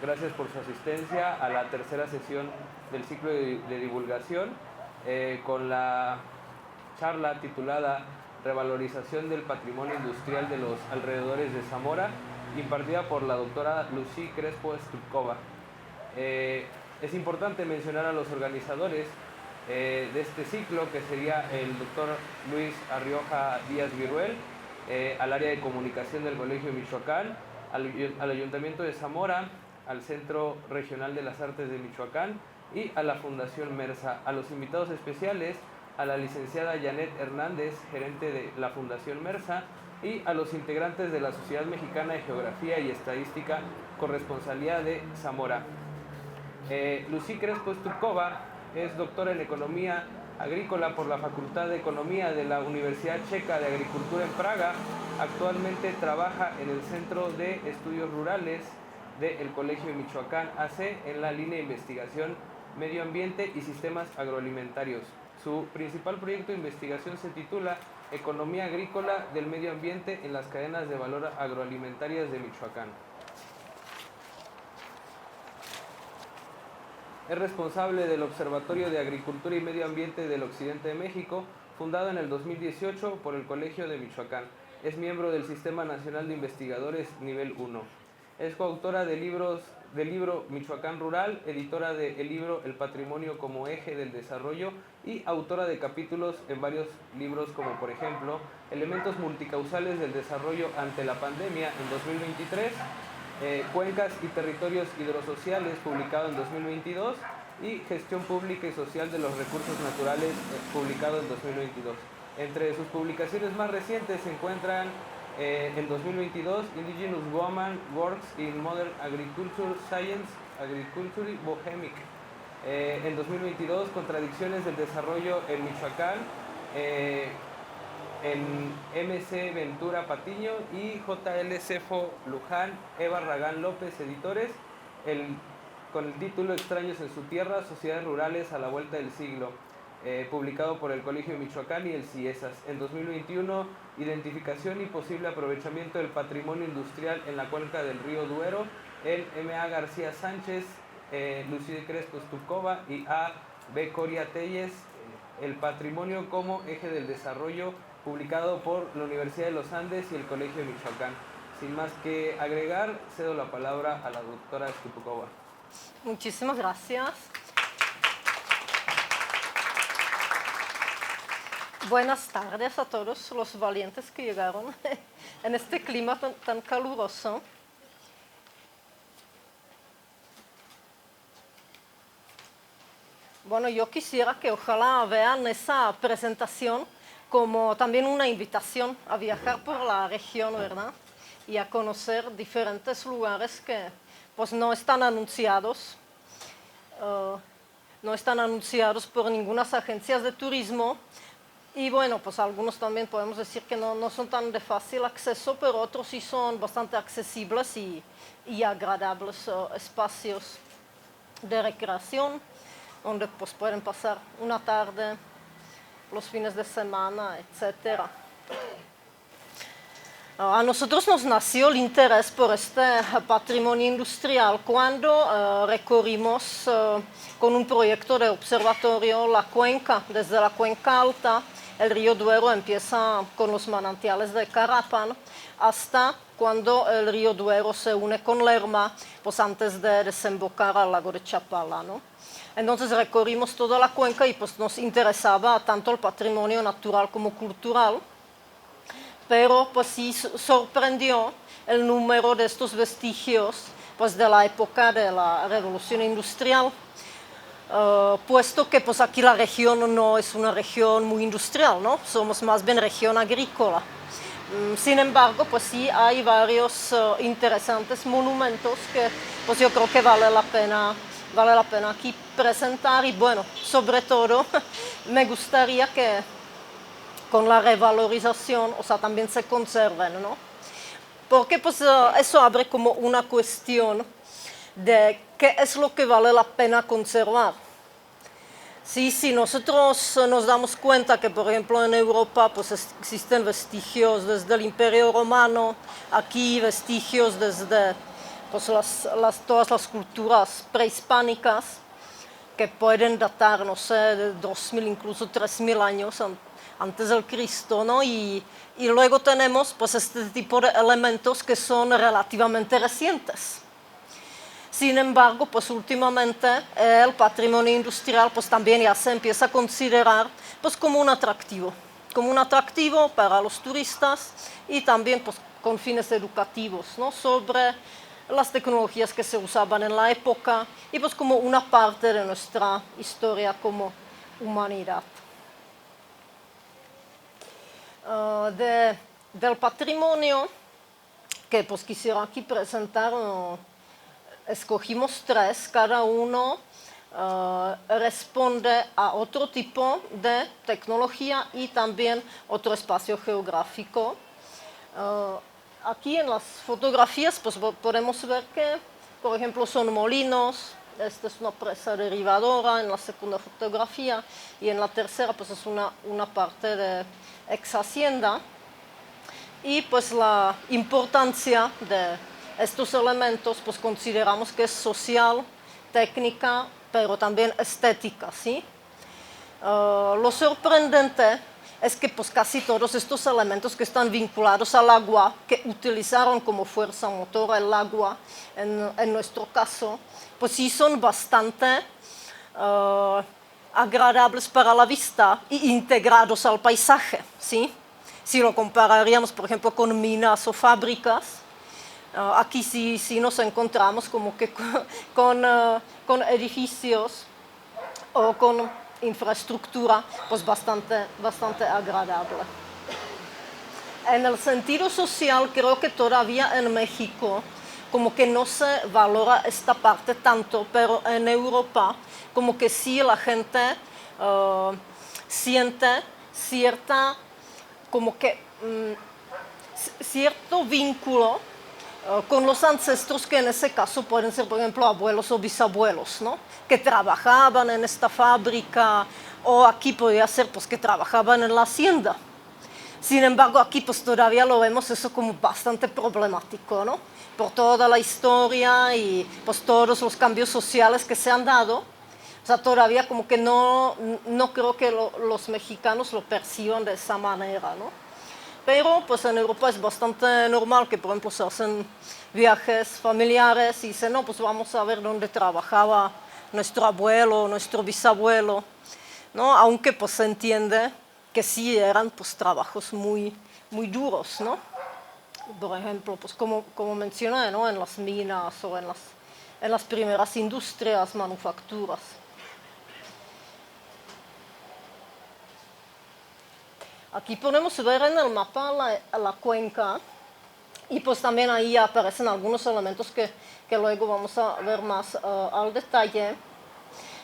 Gracias por su asistencia a la tercera sesión del ciclo de divulgación con la charla titulada Revalorización del patrimonio industrial de los alrededores de Zamora, impartida por la doctora Lucy Crespo Stupkova. Es importante mencionar a los organizadores de este ciclo, que sería el doctor Luis Arrioja Díaz Viruel, al área de comunicación del Colegio de Michoacán, al Ayuntamiento de Zamora, al Centro Regional de las Artes de Michoacán y a la Fundación Mersa. A los invitados especiales, a la licenciada Janet Hernández, gerente de la Fundación Mersa, y a los integrantes de la Sociedad Mexicana de Geografía y Estadística, corresponsalía de Zamora. Lucy Crespo Stupkova es doctora en Economía Agrícola por la Facultad de Economía de la Universidad Checa de Agricultura en Praga. Actualmente trabaja en el Centro de Estudios Rurales del Colegio de Michoacán AC en la línea de investigación Medio Ambiente y Sistemas Agroalimentarios. Su principal proyecto de investigación se titula Economía Agrícola del Medio Ambiente en las cadenas de valor agroalimentarias de Michoacán. Es responsable del Observatorio de Agricultura y Medio Ambiente del Occidente de México, fundado en el 2018 por el Colegio de Michoacán. Es miembro del Sistema Nacional de Investigadores Nivel 1. Es coautora del libro Michoacán Rural, editora del libro El Patrimonio como Eje del Desarrollo y autora de capítulos en varios libros como, por ejemplo, Elementos Multicausales del Desarrollo ante la Pandemia en 2023, Cuencas y Territorios Hidrosociales, publicado en 2022, y Gestión Pública y Social de los Recursos Naturales, publicado en 2022. Entre sus publicaciones más recientes se encuentran en 2022 Indigenous Woman Works in Modern Agriculture Science, Agriculture Bohemic. En 2022 Contradicciones del Desarrollo en Michoacán, en MC Ventura Patiño y JL Cefo Luján, Eva Ragán López, editores, con el título Extraños en su tierra, Sociedades Rurales a la Vuelta del Siglo, publicado por el Colegio de Michoacán y el CIESAS. En 2021, Identificación y posible aprovechamiento del patrimonio industrial en la cuenca del río Duero, en M.A. García Sánchez, Lucy Crespo Stupkova y A.B. Coria Telles, El patrimonio como eje del desarrollo, publicado por la Universidad de los Andes y el Colegio de Michoacán. Sin más que agregar, cedo la palabra a la doctora Stupkova. Muchísimas gracias. Buenas tardes a todos los valientes que llegaron en este clima tan caluroso. Bueno, yo quisiera que ojalá vean esa presentación como también una invitación a viajar por la región, ¿verdad? Y a conocer diferentes lugares que pues no están anunciados por ninguna agencias de turismo. Y bueno, pues algunos también podemos decir que no son tan de fácil acceso, pero otros sí son bastante accesibles y agradables espacios de recreación, donde pues pueden pasar una tarde, los fines de semana, etc. A nosotros nos nació el interés por este patrimonio industrial cuando recorrimos con un proyecto de observatorio la cuenca, desde la cuenca alta. El río Duero empieza con los manantiales de Carapan hasta cuando el río Duero se une con Lerma, pues antes de desembocar al lago de Chapala, ¿no? Entonces recorrimos toda la cuenca y pues nos interesaba tanto el patrimonio natural como cultural, pero pues sí sorprendió el número de estos vestigios pues de la época de la Revolución Industrial. Puesto que pues aquí la región no es una región muy industrial, ¿no? Somos más bien región agrícola. Sin embargo, pues sí hay varios interesantes monumentos que pues yo creo que vale la pena aquí presentar. Y bueno, sobre todo me gustaría que con la revalorización, o sea, también se conserven, ¿no? Porque pues eso abre como una cuestión de qué es lo que vale la pena conservar. Sí, si nosotros nos damos cuenta que, por ejemplo, en Europa pues existen vestigios desde el Imperio Romano, aquí vestigios desde pues todas las culturas prehispánicas que pueden datar, no sé, de 2000, incluso 3000 años antes del Cristo, ¿no? Y luego tenemos pues este tipo de elementos que son relativamente recientes. Sin embargo, pues últimamente el patrimonio industrial pues también ya se empieza a considerar pues como un atractivo para los turistas y también pues con fines educativos, ¿no? Sobre las tecnologías que se usaban en la época y pues como una parte de nuestra historia como humanidad. Del patrimonio que pues quisiera aquí presentar, escogimos 3, cada uno responde a otro tipo de tecnología y también otro espacio geográfico. Aquí en las fotografías pues podemos ver que, por ejemplo, son molinos. Esta es una presa derivadora en la segunda fotografía y en la tercera pues es una parte de ex hacienda. Y pues la importancia de estos elementos pues consideramos que es social, técnica, pero también estética, ¿sí? Lo sorprendente es que pues casi todos estos elementos que están vinculados al agua, que utilizaron como fuerza motora el agua, en nuestro caso, pues sí son bastante agradables para la vista y integrados al paisaje, ¿sí? Si lo compararíamos, por ejemplo, con minas o fábricas, aquí sí nos encontramos como que con edificios o con infraestructura pues bastante agradable. En el sentido social, creo que todavía en México como que no se valora esta parte tanto, pero en Europa como que sí la gente siente cierto vínculo con los ancestros, que en ese caso pueden ser, por ejemplo, abuelos o bisabuelos, ¿no? Que trabajaban en esta fábrica, o aquí podría ser pues que trabajaban en la hacienda. Sin embargo, aquí pues todavía lo vemos eso como bastante problemático, ¿no? Por toda la historia y pues todos los cambios sociales que se han dado. O sea, todavía como que no creo que los mexicanos lo perciban de esa manera, ¿no? Pero pues en Europa es bastante normal que, por ejemplo, se hacen viajes familiares y dicen, no, pues vamos a ver dónde trabajaba nuestro abuelo, nuestro bisabuelo, ¿no? Aunque pues se entiende que sí eran pues trabajos muy duros, ¿no? Por ejemplo, pues como mencioné, ¿no? En las minas o en las primeras industrias, manufacturas. Aquí podemos ver en el mapa la cuenca y pues también ahí aparecen algunos elementos que luego vamos a ver más al detalle.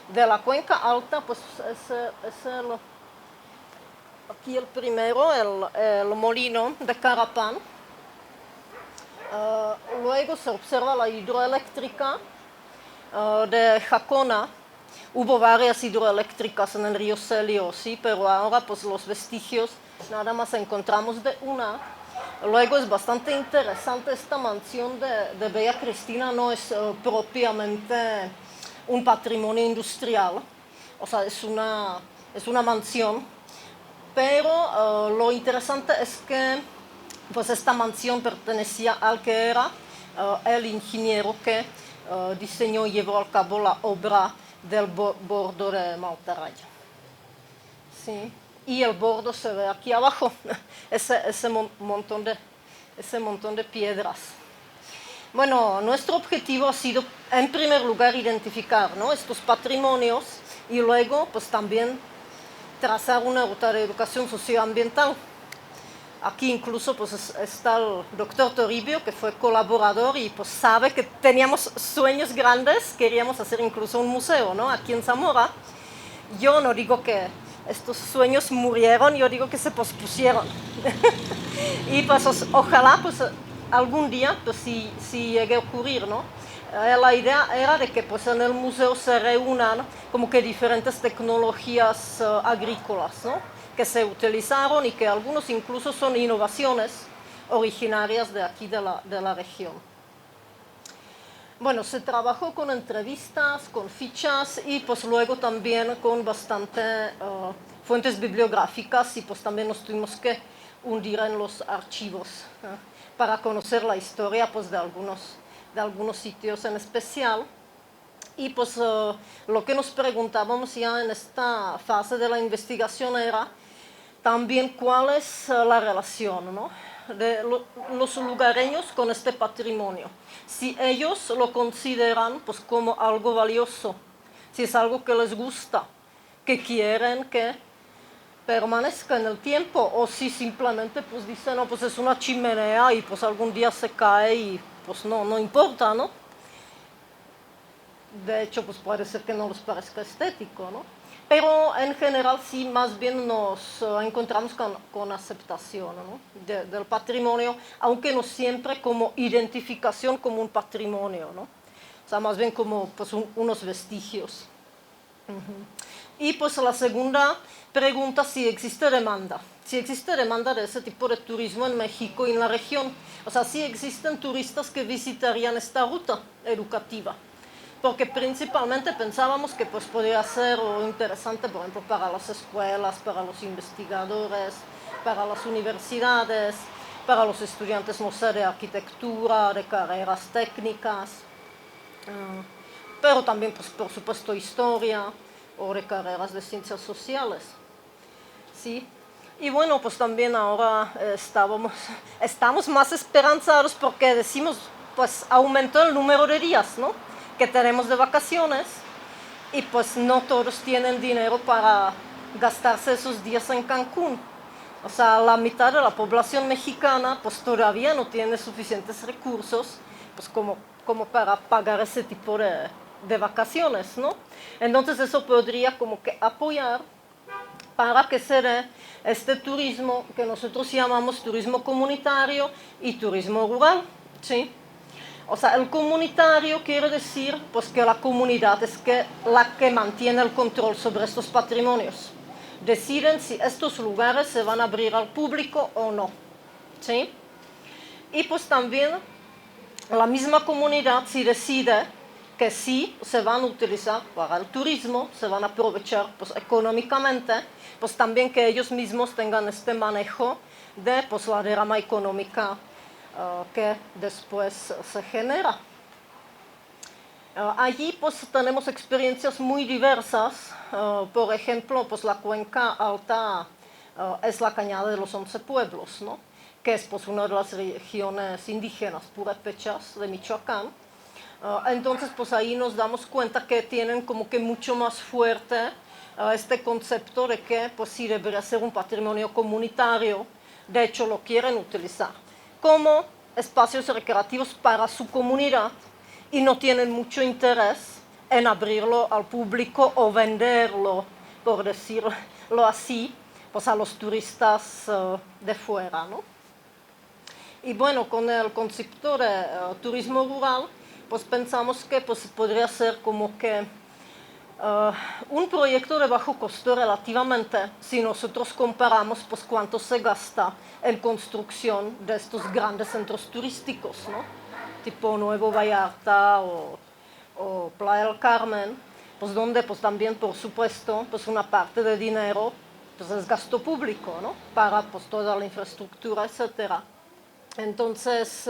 De la cuenca alta pues aquí el primero, el molino de Carapán. Luego se observa la hidroeléctrica de Jacona. Hubo varias hidroeléctricas en el río Celio, sí, pero ahora pues los vestigios nada más encontramos de una. Luego es bastante interesante esta mansión de Bella Cristina, no es propiamente un patrimonio industrial, o sea, es una mansión, pero lo interesante es que pues esta mansión pertenecía al que era el ingeniero que diseñó y llevó a cabo la obra del bordo de Maltaraya. Sí. Y el bordo se ve aquí abajo, ese montón de piedras. Bueno, nuestro objetivo ha sido, en primer lugar, identificar, ¿no?, estos patrimonios y luego, pues también trazar una ruta de educación socioambiental. Aquí incluso pues está el doctor Toribio, que fue colaborador y pues sabe que teníamos sueños grandes, queríamos hacer incluso un museo, ¿no?, aquí en Zamora. Yo no digo que estos sueños murieron, yo digo que se pospusieron. Y pues ojalá pues algún día pues si llegue a ocurrir, ¿no? La idea era de que pues en el museo se reúnan como que diferentes tecnologías agrícolas, ¿no?, que se utilizaron y que algunos incluso son innovaciones originarias de aquí de la región. Bueno, se trabajó con entrevistas, con fichas y pues luego también con bastante fuentes bibliográficas y pues también nos tuvimos que hundir en los archivos para conocer la historia pues de algunos sitios en especial. Y pues lo que nos preguntábamos ya en esta fase de la investigación era también cuál es la relación, ¿no?, de los lugareños con este patrimonio. Si ellos lo consideran pues como algo valioso, si es algo que les gusta, que quieren que permanezca en el tiempo, o si simplemente pues dicen, no, pues es una chimenea y pues algún día se cae y pues no importa, ¿no? De hecho, pues puede ser que no les parezca estético, ¿no? Pero en general sí, más bien nos encontramos con aceptación, ¿no?, del patrimonio, aunque no siempre como identificación como un patrimonio, ¿no? O sea, más bien como pues, unos vestigios. Y pues la segunda pregunta, si existe demanda. Si existe demanda de ese tipo de turismo en México y en la región. O sea, si existen turistas que visitarían esta ruta educativa. Porque principalmente pensábamos que pues podría ser interesante, por ejemplo, para las escuelas, para los investigadores, para las universidades, para los estudiantes, no sé, de arquitectura, de carreras técnicas, pero también, pues, por supuesto, historia o de carreras de ciencias sociales. ¿Sí? Y bueno, pues también ahora estamos más esperanzados porque decimos, pues aumentó el número de días, ¿no?, que tenemos de vacaciones y pues no todos tienen dinero para gastarse esos días en Cancún. O sea, la mitad de la población mexicana pues todavía no tiene suficientes recursos pues como para pagar ese tipo de vacaciones, ¿no? Entonces eso podría como que apoyar para que se dé este turismo que nosotros llamamos turismo comunitario y turismo rural, ¿sí? O sea, el comunitario quiere decir pues, que la comunidad es la que mantiene el control sobre estos patrimonios. Deciden si estos lugares se van a abrir al público o no, ¿sí? Y pues también la misma comunidad si decide que sí se van a utilizar para el turismo, se van a aprovechar pues, económicamente, pues también que ellos mismos tengan este manejo de pues, la derrama económica que después se genera. Allí pues tenemos experiencias muy diversas, por ejemplo, pues la cuenca alta es la Cañada de los 11 Pueblos, ¿no?, que es pues una de las regiones indígenas purépechas de Michoacán. Entonces pues ahí nos damos cuenta que tienen como que mucho más fuerte este concepto de que pues sí debería ser un patrimonio comunitario, de hecho lo quieren utilizar como espacios recreativos para su comunidad y no tienen mucho interés en abrirlo al público o venderlo, por decirlo así, pues a los turistas de fuera, ¿no? Y bueno, con el concepto de turismo rural, pues pensamos que pues, podría ser como que un proyecto de bajo costo relativamente, si nosotros comparamos pues cuánto se gasta en construcción de estos grandes centros turísticos, ¿no?, tipo Nuevo Vallarta o Playa del Carmen, pues donde pues también por supuesto pues una parte de dinero pues es gasto público, ¿no?, para pues toda la infraestructura, etcétera. Entonces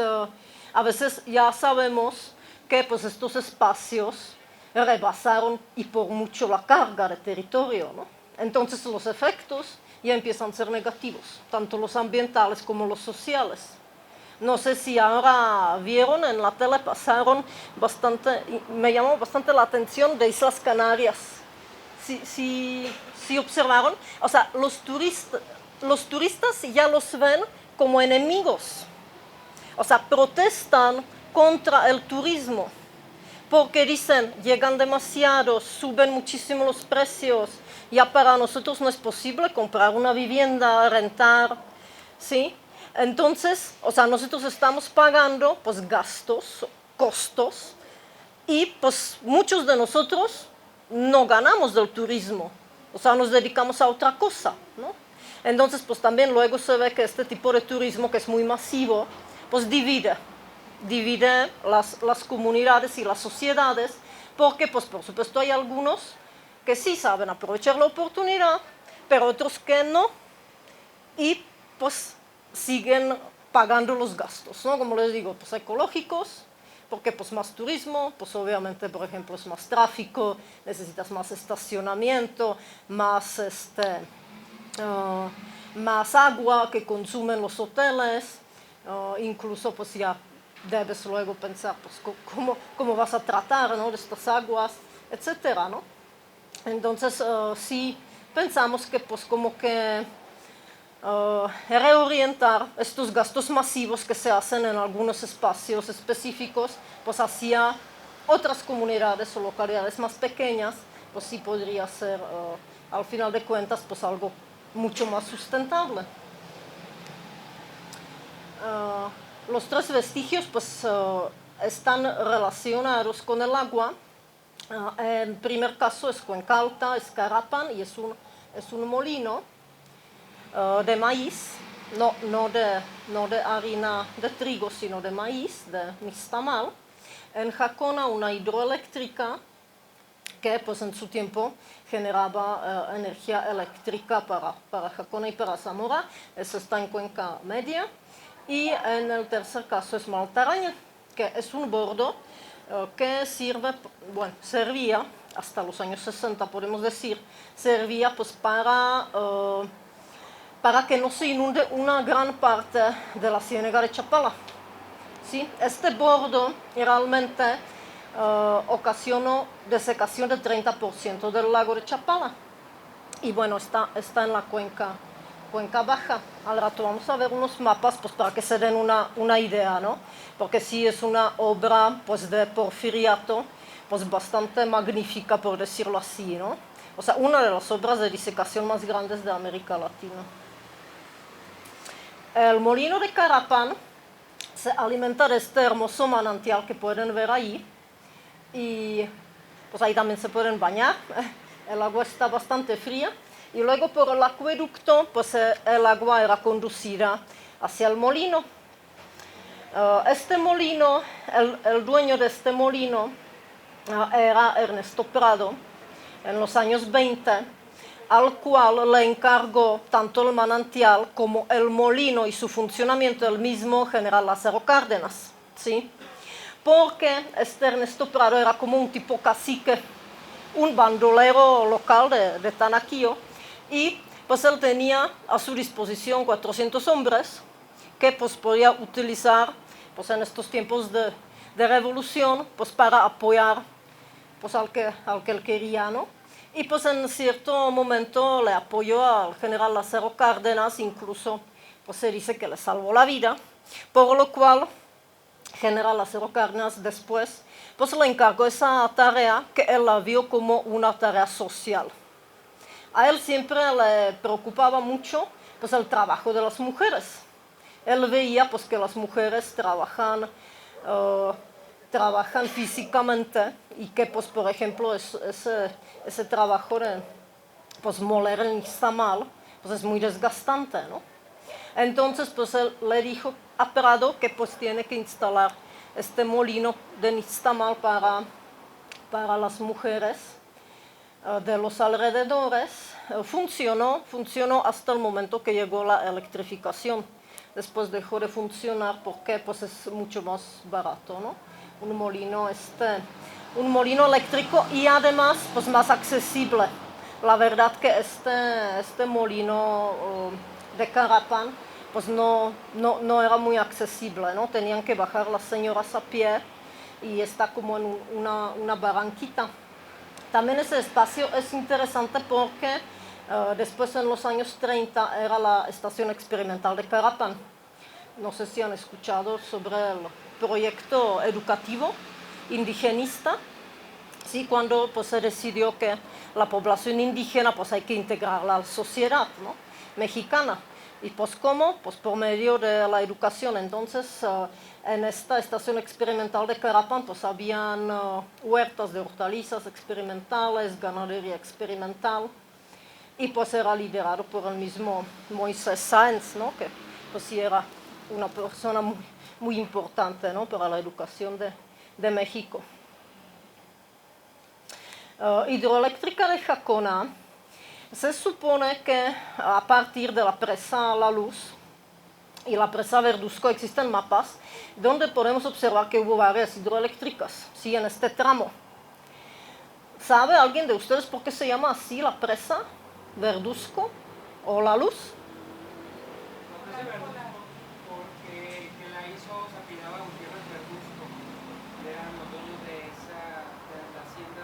a veces ya sabemos que pues estos espacios rebasaron y por mucho la carga de territorio, ¿no? Entonces los efectos ya empiezan a ser negativos, tanto los ambientales como los sociales. No sé si ahora vieron, en la tele pasaron bastante, me llamó bastante la atención de Islas Canarias. Si observaron, o sea, los turistas ya los ven como enemigos. O sea, protestan contra el turismo, porque dicen, llegan demasiados, suben muchísimo los precios, ya para nosotros no es posible comprar una vivienda, rentar, ¿sí? Entonces, o sea, nosotros estamos pagando, pues, gastos, costos, y pues muchos de nosotros no ganamos del turismo, o sea, nos dedicamos a otra cosa, ¿no? Entonces, pues también luego se ve que este tipo de turismo, que es muy masivo, pues divide divide las comunidades y las sociedades, porque pues por supuesto hay algunos que sí saben aprovechar la oportunidad, pero otros que no, y pues siguen pagando los gastos, ¿no? Como les digo, pues ecológicos, porque pues más turismo, pues obviamente, por ejemplo, es más tráfico, necesitas más estacionamiento, más, más agua que consumen los hoteles, incluso pues ya debes luego pensar pues cómo vas a tratar, ¿no?, de estas aguas, etcétera, ¿no? Entonces sí pensamos que pues como que reorientar estos gastos masivos que se hacen en algunos espacios específicos pues hacia otras comunidades o localidades más pequeñas, pues sí podría ser al final de cuentas pues algo mucho más sustentable. Los tres vestigios pues están relacionados con el agua. En primer caso es Cuenca Alta, es Carapan y es un molino de maíz, no de harina de trigo, sino de maíz, de nixtamal. En Jacona una hidroeléctrica que pues en su tiempo generaba energía eléctrica para Jacona y para Zamora. Eso está en Cuenca Media. Y en el tercer caso es Maltaraña, que es un bordo que servía hasta los años 60, podemos decir, servía pues para que no se inunde una gran parte de la ciénaga de Chapala. ¿Sí? Este bordo realmente ocasionó desecación del 30% del lago de Chapala. Y bueno, está en la cuenca baja. Al rato vamos a ver unos mapas pues, para que se den una idea, ¿no? Porque sí es una obra pues, de Porfiriato, pues bastante magnífica, por decirlo así, ¿no? O sea, una de las obras de disecación más grandes de América Latina. El molino de Carapan se alimenta de este hermoso manantial que pueden ver ahí, y pues ahí también se pueden bañar. El agua está bastante fría, y luego por el acueducto pues el agua era conducida hacia el molino. Este molino, el dueño de este molino era Ernesto Prado en los años 20, al cual le encargó tanto el manantial como el molino y su funcionamiento el mismo general Lázaro Cárdenas, ¿sí? Porque este Ernesto Prado era como un tipo cacique, un bandolero local de Tanaquillo, y pues él tenía a su disposición 400 hombres que pues podía utilizar pues en estos tiempos de revolución pues para apoyar pues al que él quería, ¿no? Y pues en cierto momento le apoyó al general Lázaro Cárdenas, incluso pues se dice que le salvó la vida, por lo cual general Lázaro Cárdenas después pues le encargó esa tarea que él la vio como una tarea social. A él siempre le preocupaba mucho pues el trabajo de las mujeres. Él veía pues que las mujeres trabajan físicamente, y que pues por ejemplo ese trabajo de pues moler el nixtamal pues es muy desgastante, ¿no? Entonces pues él le dijo a Prado que pues tiene que instalar este molino de nixtamal para las mujeres de los alrededores. Funcionó hasta el momento que llegó la electrificación. Después dejó de funcionar porque pues es mucho más barato, ¿no? Un molino eléctrico, y además pues más accesible. La verdad que este molino de Carapan pues no era muy accesible, ¿no? Tenían que bajar las señoras a pie, y está como en una barranquita. También ese espacio es interesante porque después en los años 30 era la estación experimental de Carapan. No sé si han escuchado sobre el proyecto educativo indigenista, ¿sí? Cuando pues, se decidió que la población indígena pues, hay que integrarla a la sociedad, ¿no?, mexicana. ¿Y pues cómo? Pues por medio de la educación. Entonces, en esta estación experimental de Carapan pues habían huertas de hortalizas experimentales, ganadería experimental, y pues era liderado por el mismo Moisés Sáenz, ¿no?, que pues sí era una persona muy importante, ¿no?, para la educación de México. Hidroeléctrica de Jacona, se supone que a partir de la presa La Luz y la presa Verduzco existen mapas donde podemos observar que hubo varias hidroeléctricas, sí, en este tramo. ¿Sabe alguien de ustedes por qué se llama así la presa Verduzco o La Luz? La presa Verduzco, porque que la hizo se apellidaba Gutiérrez Verduzco, eran los dueños de la hacienda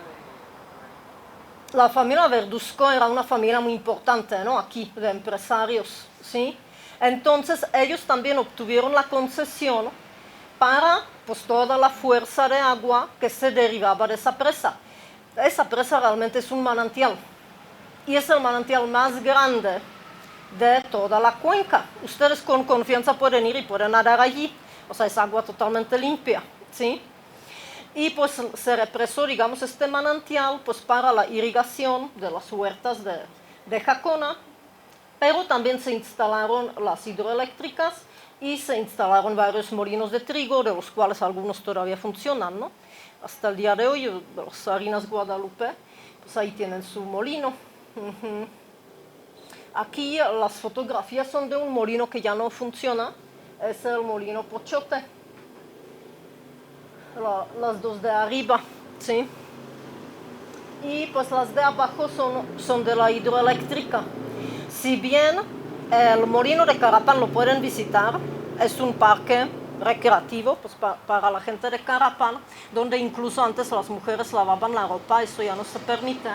de... La familia Verduzco era una familia muy importante, ¿no?, aquí, de empresarios, ¿sí? Entonces ellos también obtuvieron la concesión para, pues, toda la fuerza de agua que se derivaba de esa presa. Esa presa realmente es un manantial y es el manantial más grande de toda la cuenca. Ustedes con confianza pueden ir y pueden nadar allí, o sea, es agua totalmente limpia, ¿sí? Y pues se represó, digamos, este manantial pues para la irrigación de las huertas de Jacona, pero también se instalaron las hidroeléctricas y se instalaron varios molinos de trigo, de los cuales algunos todavía funcionan, ¿no? Hasta el día de hoy, los Harinas Guadalupe, pues ahí tienen su molino. Aquí las fotografías son de un molino que ya no funciona, es el molino Pochote. Las dos de arriba, ¿sí? Y pues las de abajo son de la hidroeléctrica. Si bien el molino de Carapan lo pueden visitar, es un parque recreativo pues para la gente de Carapan, donde incluso antes las mujeres lavaban la ropa, eso ya no se permite.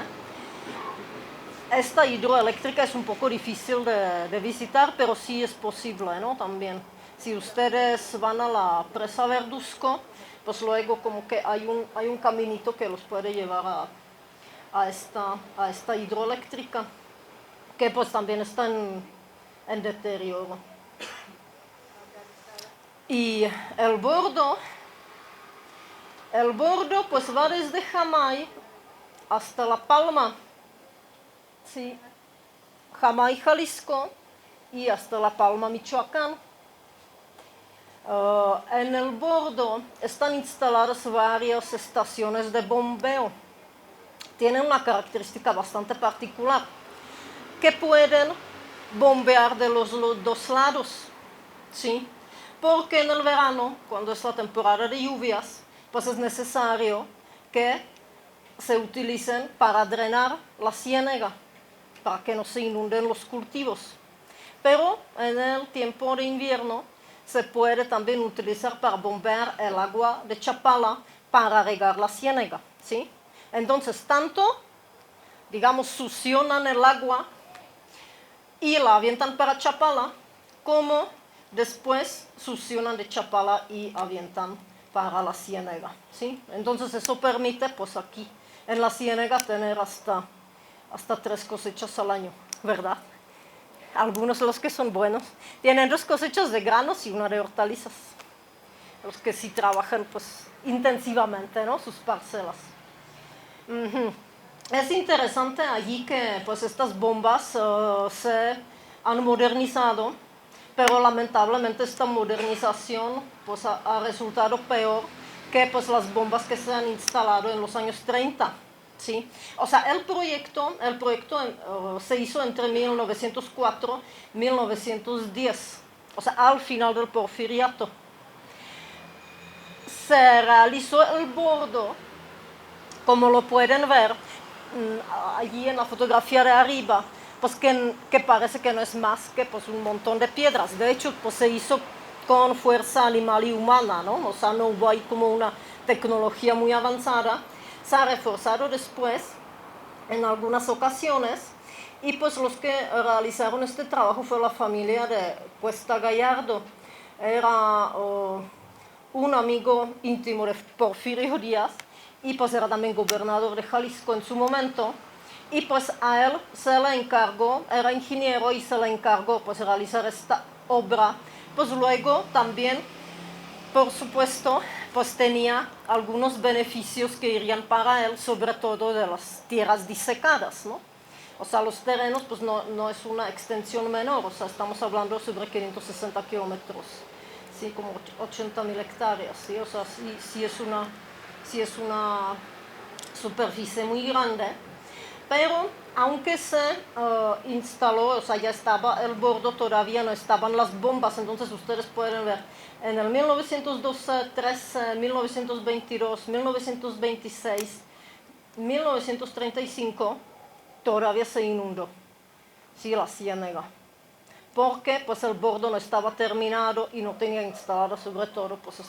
Esta hidroeléctrica es un poco difícil de visitar, pero sí es posible, ¿no?, también. Si ustedes van a la presa Verduzco, pues luego como que hay un caminito que los puede llevar a esta hidroeléctrica, que pues también está en deterioro. Y el bordo pues va desde Jamay hasta La Palma, sí, Jamay, Jalisco, y hasta La Palma, Michoacán. En el bordo están instaladas varias estaciones de bombeo. Tienen una característica bastante particular, que pueden bombear de los dos lados, ¿sí? Porque en el verano, cuando es la temporada de lluvias, pues es necesario que se utilicen para drenar la ciénaga, para que no se inunden los cultivos. Pero en el tiempo de invierno se puede también utilizar para bombear el agua de Chapala para regar la ciénaga, ¿sí? Entonces, tanto, digamos, succionan el agua y la avientan para Chapala, como después succionan de Chapala y avientan para la ciénaga, ¿sí? Entonces eso permite, pues aquí en la ciénaga tener hasta 3 cosechas al año, ¿verdad? Algunos de los que son buenos tienen 2 cosechas de granos y 1 de hortalizas. Los que sí trabajan pues intensivamente, ¿no?, sus parcelas. Es interesante allí que pues estas bombas se han modernizado, pero lamentablemente esta modernización pues ha resultado peor que pues las bombas que se han instalado en los años 30. ¿Sí? O sea, el proyecto se hizo entre 1904 y 1910, o sea, al final del Porfiriato. Se realizó el bordo, como lo pueden ver allí en la fotografía de arriba, pues que parece que no es más que pues un montón de piedras. De hecho, pues se hizo con fuerza animal y humana, ¿no? O sea, no hubo ahí como una tecnología muy avanzada. Se ha reforzado después en algunas ocasiones y pues los que realizaron este trabajo fue la familia de Cuesta Gallardo. Era un amigo íntimo de Porfirio Díaz y pues era también gobernador de Jalisco en su momento, y pues a él se le encargó, era ingeniero y se le encargó pues realizar esta obra. Pues luego también, por supuesto, pues tenía algunos beneficios que irían para él, sobre todo de las tierras disecadas, ¿no? O sea, los terrenos pues no es una extensión menor, o sea, estamos hablando sobre 560 kilómetros, sí, como 80.000 hectáreas, ¿sí? O sea, sí es una superficie muy grande, pero aunque se instaló, o sea, ya estaba el bordo, todavía no estaban las bombas, entonces ustedes pueden ver, en el 1912, 13, 1922, 1926, 1935, todavía se inundó, sí, la ciénaga, porque pues el bordo no estaba terminado y no tenía instaladas sobre todo pues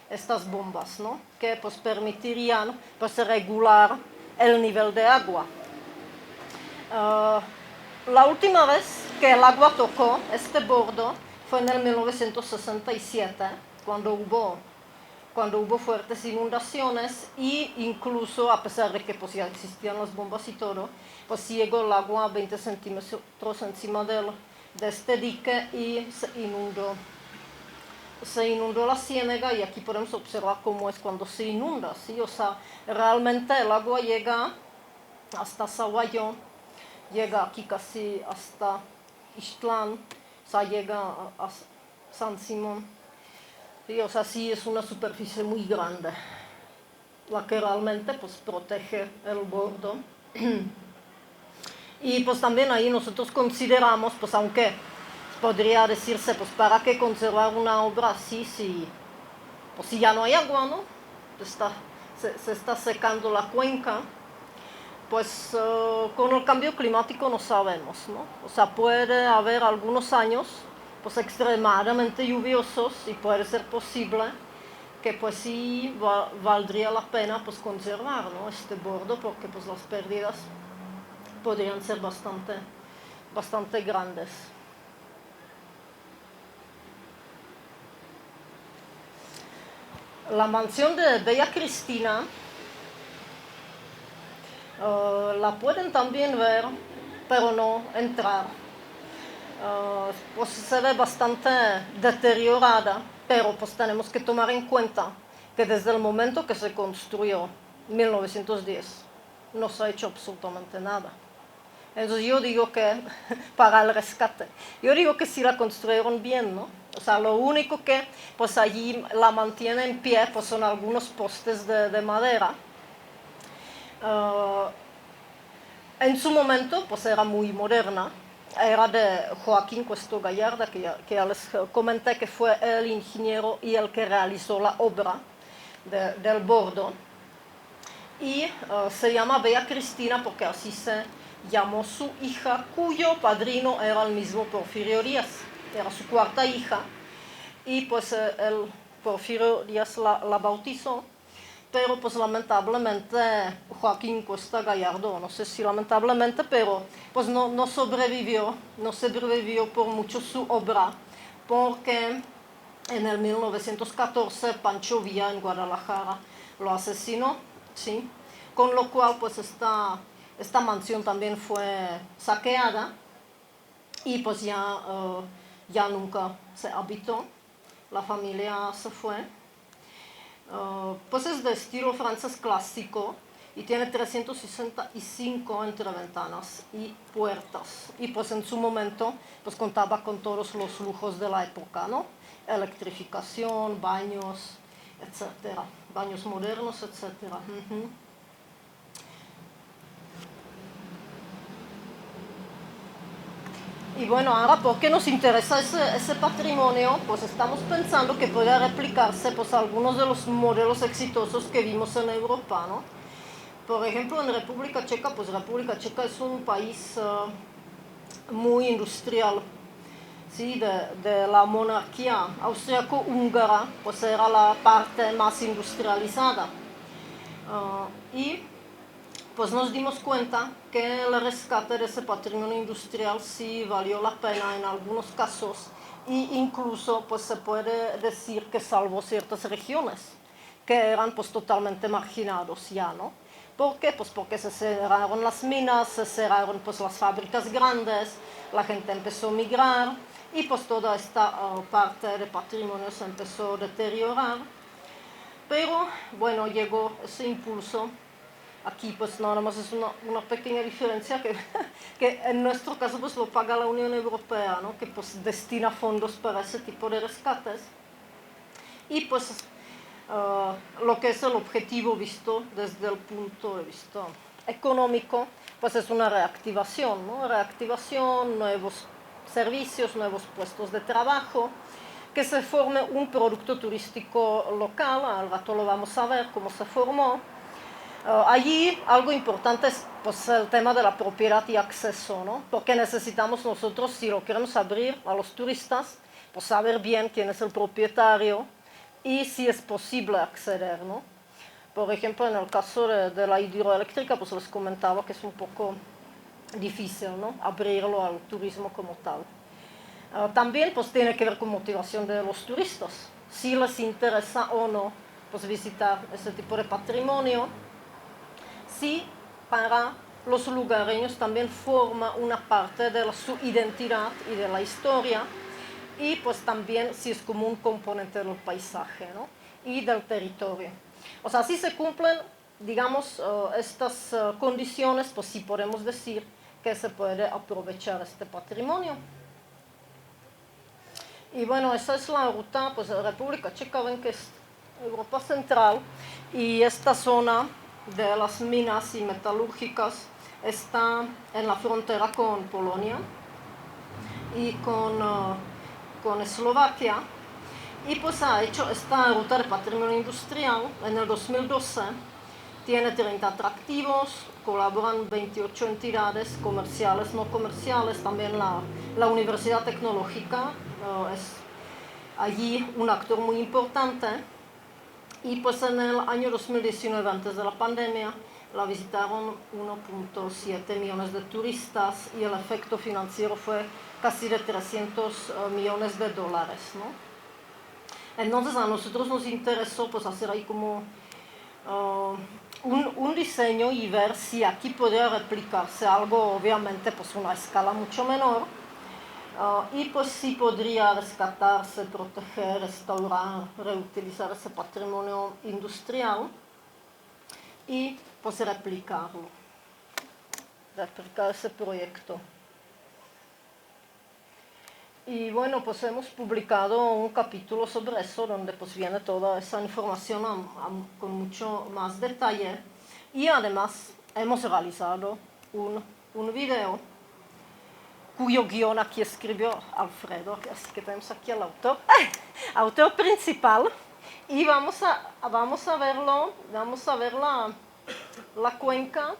estas bombas, ¿no? Que pues permitirían pues regular el nivel de agua. La última vez que el agua tocó este bordo fue en el 1967, cuando hubo fuertes inundaciones y incluso a pesar de que pues ya existían las bombas y todo, pues llegó el agua a 20 centímetros encima de este dique y se inundó la ciénaga, y aquí podemos observar cómo es cuando se inunda, ¿sí? O sea, realmente el agua llega hasta Sahuayo, llega aquí casi hasta Ixtlán, o sea, llega a San Simón. Sí, o sea, sí es una superficie muy grande, la que realmente pues protege el bordo. Y pues también ahí nosotros consideramos, pues aunque podría decirse, pues para qué conservar una obra así pues si ya no hay agua, ¿no? Se está secando la cuenca. Pues con el cambio climático no sabemos, ¿no? O sea, puede haber algunos años pues extremadamente lluviosos y puede ser posible que pues sí valdría la pena pues conservar, ¿no? Este bordo, porque pues las pérdidas podrían ser bastante grandes. La mansión de Bella Cristina la pueden también ver, pero no entrar. Pues se ve bastante deteriorada, pero pues tenemos que tomar en cuenta que desde el momento que se construyó, 1910, no se ha hecho absolutamente nada. Entonces yo digo que, para el rescate, yo digo que sí la construyeron bien, ¿no? O sea, lo único que pues allí la mantiene en pie pues son algunos postes de madera. En su momento pues era muy moderna, era de Joaquín Cuesto Gallarda, que ya les comenté que fue el ingeniero y el que realizó la obra del bordo. Y se llama Bella Cristina porque así se llamó su hija, cuyo padrino era el mismo Porfirio Díaz, era su cuarta hija, y pues el Porfirio Díaz la bautizó. Pero pues lamentablemente Joaquín Cuesta Gallardo, no sé si lamentablemente, pero pues no sobrevivió por mucho su obra, porque en el 1914 Pancho Villa en Guadalajara lo asesinó, ¿sí? Con lo cual pues esta mansión también fue saqueada y pues ya nunca se habitó, la familia se fue. Pues es de estilo francés clásico y tiene 365 entreventanas y puertas, y pues en su momento pues contaba con todos los lujos de la época, ¿no? Electrificación, baños, etcétera, baños modernos, etcétera. Y bueno, ahora, ¿por qué nos interesa ese patrimonio? Pues estamos pensando que puede replicarse pues algunos de los modelos exitosos que vimos en Europa, ¿no? Por ejemplo, en República Checa, pues República Checa es un país muy industrial, ¿sí? De la monarquía austriaco-húngara, pues era la parte más industrializada. Y pues nos dimos cuenta que el rescate de ese patrimonio industrial sí valió la pena en algunos casos, e incluso pues se puede decir que salvó ciertas regiones que eran pues totalmente marginados ya, ¿no? ¿Por qué? Pues porque se cerraron las minas, se cerraron pues las fábricas grandes, la gente empezó a migrar y pues toda esta parte de patrimonio se empezó a deteriorar. Pero bueno, llegó ese impulso. Aquí pues nada más es una pequeña diferencia que en nuestro caso pues lo paga la Unión Europea, ¿no? Que pues destina fondos para ese tipo de rescates. Y pues lo que es el objetivo visto desde el punto de vista económico, pues es una reactivación, ¿no? Reactivación, nuevos servicios, nuevos puestos de trabajo, que se forme un producto turístico local. Al rato lo vamos a ver cómo se formó. Allí algo importante es pues, el tema de la propiedad y acceso, ¿no? Porque necesitamos nosotros, si lo queremos abrir a los turistas, pues saber bien quién es el propietario y si es posible acceder, ¿no? Por ejemplo, en el caso de la hidroeléctrica, pues les comentaba que es un poco difícil, ¿no? Abrirlo al turismo como tal. También pues tiene que ver con motivación de los turistas, si les interesa o no pues visitar ese tipo de patrimonio, si para los lugareños también forma una parte de su identidad y de la historia, y pues también si es como un componente del paisaje, ¿no? Y del territorio. O sea, si se cumplen, digamos, estas condiciones, pues sí podemos decir que se puede aprovechar este patrimonio. Y bueno, esa es la ruta, pues de República Checa, ven que es Europa Central, y esta zona de las minas y metalúrgicas está en la frontera con Polonia y con Eslovaquia, y pues ha hecho esta ruta de patrimonio industrial en el 2012. Tiene 30 atractivos, colaboran 28 entidades comerciales, no comerciales, también la Universidad Tecnológica es allí un actor muy importante. Y pues en el año 2019, antes de la pandemia, la visitaron 1.7 millones de turistas y el efecto financiero fue casi de 300 millones de dólares, ¿no? Entonces a nosotros nos interesó pues hacer ahí como un diseño y ver si aquí podría replicarse algo, obviamente pues una escala mucho menor, y pues si podría rescatarse, proteger, restaurar, reutilizar ese patrimonio industrial y pues replicar ese proyecto. Y bueno, pues hemos publicado un capítulo sobre eso, donde pues viene toda esa información con mucho más detalle. Y además hemos realizado un video cuyo guión aquí escribió Alfredo, así que tenemos aquí al autor, autor principal. Y vamos a ver la cuenca.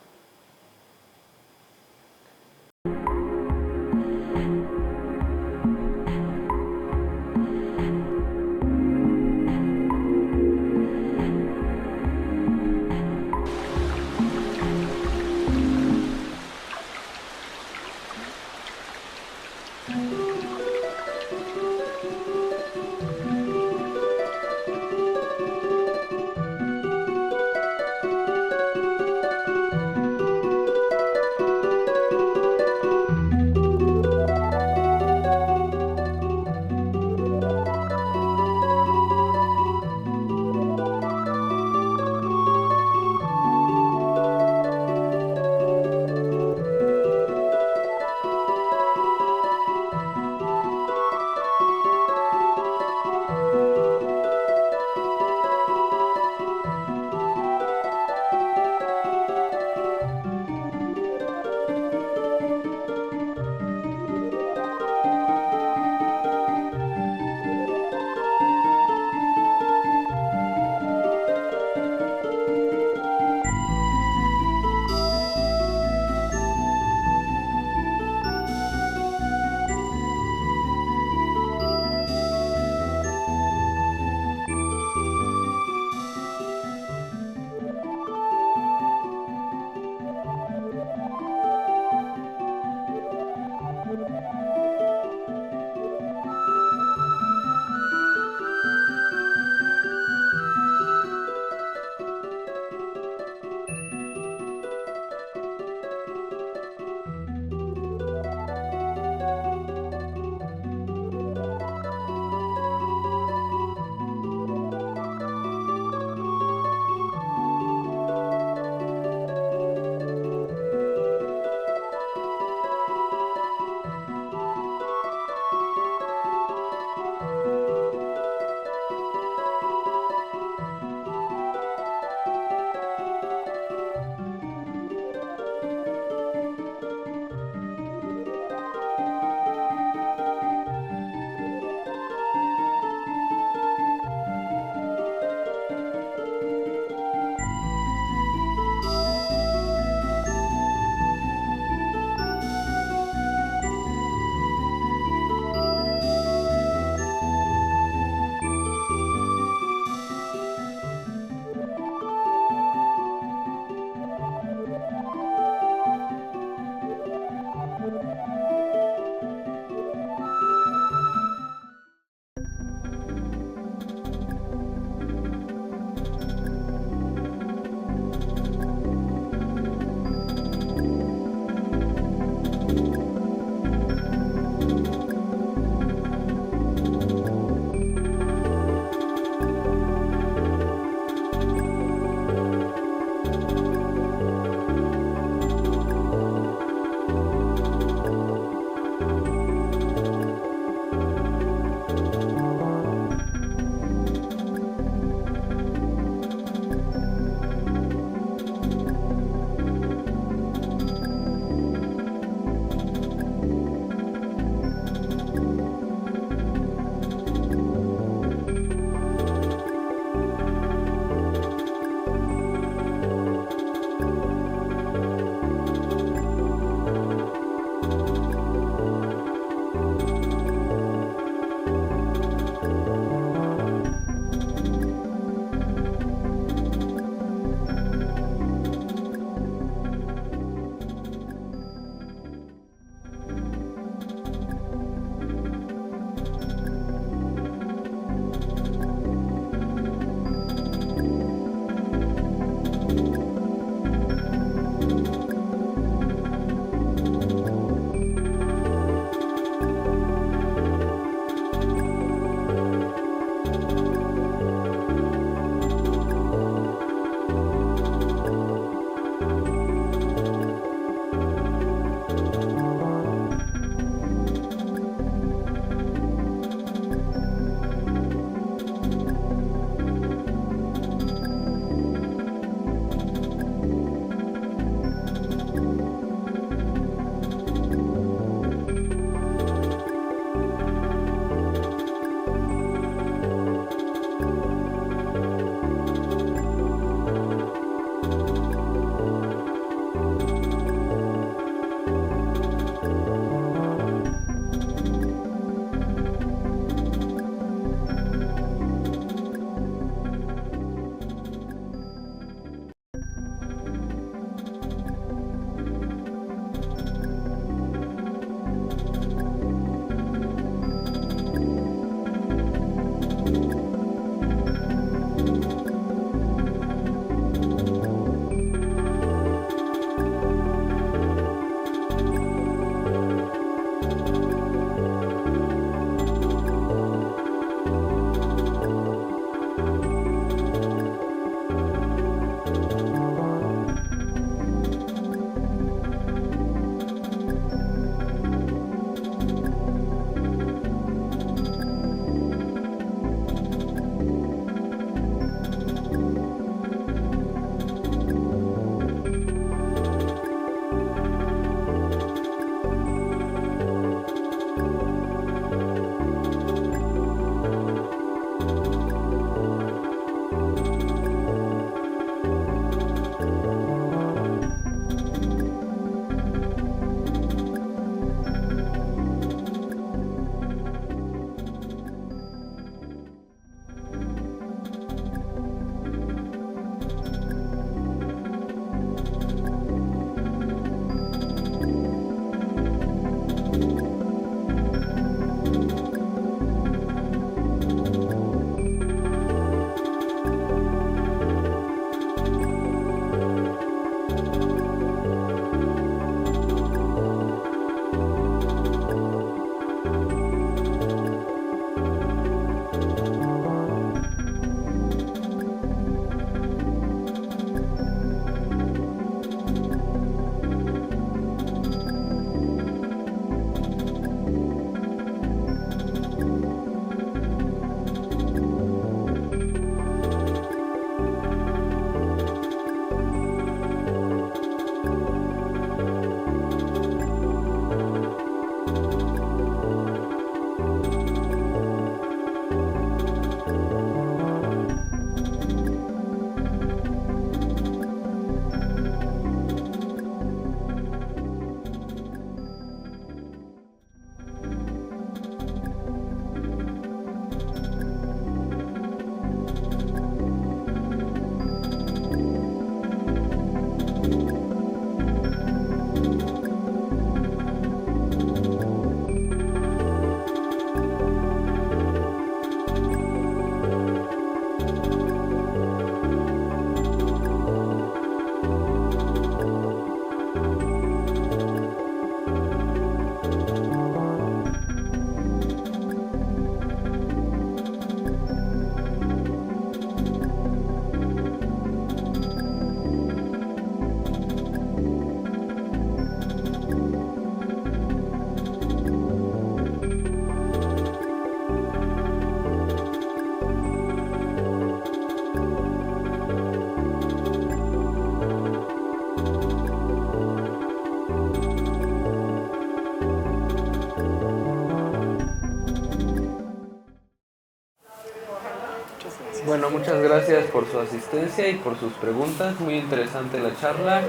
gracias por su asistencia y por sus preguntas. Muy interesante la charla.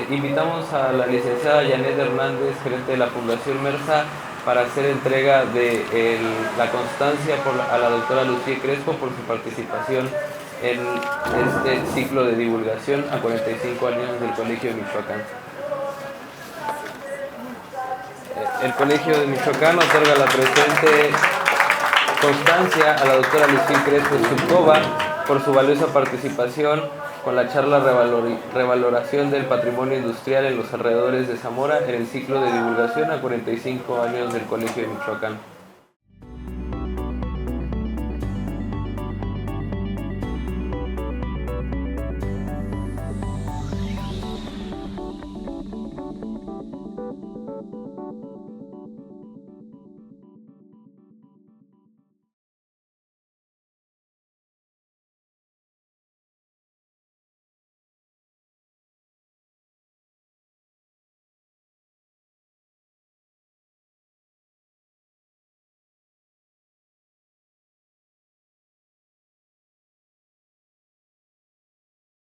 Invitamos a la licenciada Janet Hernández, gerente de la Fundación MERSA, para hacer entrega de la constancia a la doctora Lucía Crespo por su participación en este ciclo de divulgación a 45 años del Colegio de Michoacán. El Colegio de Michoacán otorga la presente constancia a la doctora Lucía Crespo Zubkova por su valiosa participación con la charla Revaloración del Patrimonio Industrial en los alrededores de Zamora en el ciclo de divulgación a 45 años del Colegio de Michoacán.